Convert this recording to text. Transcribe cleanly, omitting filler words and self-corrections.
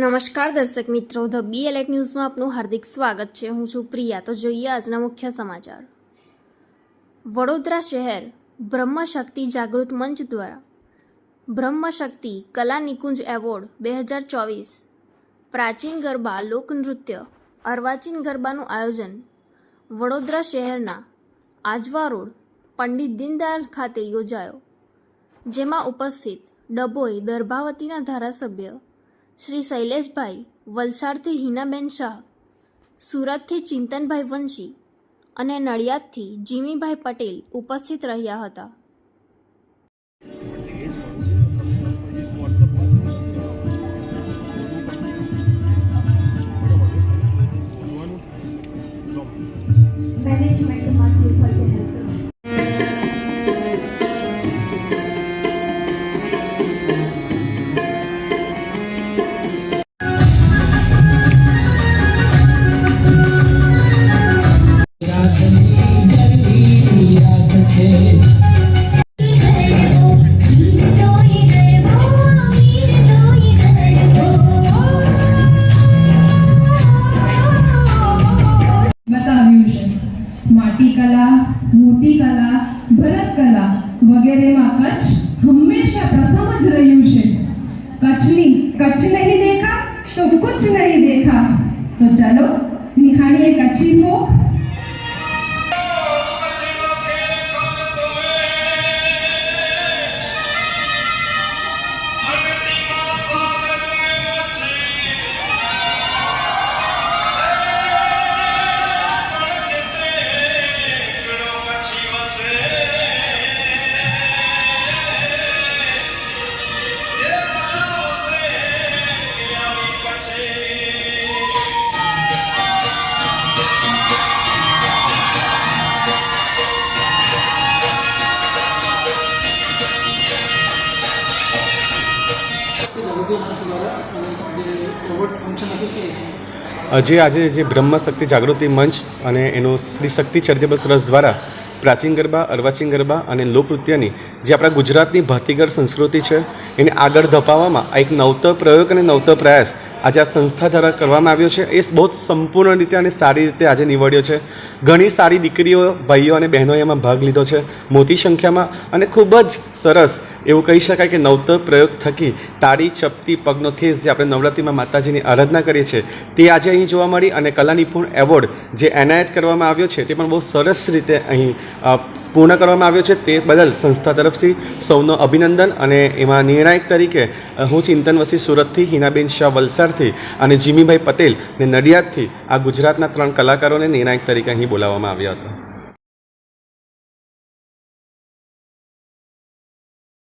નમસ્કાર દર્શક મિત્રો, ધ બી એલર્ટ ન્યૂઝમાં આપનું હાર્દિક સ્વાગત છે। હું છું પ્રિયા। તો જોઈએ આજના મુખ્ય સમાચાર। વડોદરા શહેર બ્રહ્મશક્તિ જાગૃત મંચ દ્વારા બ્રહ્મશક્તિ કલા નિકુંજ એવોર્ડ 2024 પ્રાચીન ગરબા લોકનૃત્ય અર્વાચીન ગરબાનું આયોજન વડોદરા શહેરના આજવા રોડ પંડિત દીનદયાળ ખાતે યોજાયો, જેમાં ઉપસ્થિત ડભોઈ દર્ભાવતીના ધારાસભ્ય શ્રી શૈલેષભાઈ, વલસાડથી હિનાબેન શાહ, સુરતથી ચિંતનભાઈ વંશી અને નડિયાદથી જીમીભાઈ પટેલ ઉપસ્થિત રહ્યા હતા। माटी कला, मूर्ति कला, भरत कला वगैरह में कच्छ हमेशा प्रथम ज रह्यु छे। कच्छ नहीं देखा तो कुछ नहीं देखा। तो चलो निहाळीए कच्छी फोक। આજે બ્રહ્મશક્તિ જાગૃતિ મંચ અને એનો શ્રી શક્તિ ચેરિટેબલ ટ્રસ્ટ દ્વારા પ્રાચીન ગરબા, અર્વાચીન ગરબા અને લોકનૃત્યની જે આપણા ગુજરાતની ભાતીગળ સંસ્કૃતિ છે એને આગળ ધપાવવામાં આ એક નવતર પ્રયોગ અને નવતર પ્રયાસ આજે આ સંસ્થા દ્વારા કરવામાં આવ્યો છે। એ બહુ સંપૂર્ણ રીતે અને સારી રીતે આજે નીવડ્યો છે। ઘણી સારી દીકરીઓ, ભાઈઓ અને બહેનોએ એમાં ભાગ લીધો છે મોટી સંખ્યામાં, અને ખૂબ જ સરસ એવું કહી શકાય કે નવતર પ્રયોગ થકી તાળી ચપટી પગનો થેસ જે આપણે નવરાત્રિમાં માતાજીની આરાધના કરીએ છીએ તે આજે અહીં જોવા મળી, અને કલા નિપુણ એવોર્ડ જે એનાયત કરવામાં આવ્યો છે તે પણ બહુ સરસ રીતે અહીં પૂર્ણ કરવામાં આવ્યો છે। તે બદલ સંસ્થા તરફથી સૌનો અભિનંદન। અને એમાં નિર્ણાયક તરીકે હું ચિંતન વસી સુરતથી, હિનાબેન શાહ વલસાડથી અને જીમીભાઈ પટેલ ને નડિયાદથી આ ગુજરાતના 3 કલાકારોને નિર્ણાયક તરીકે અહીં બોલાવવામાં આવ્યા હતા।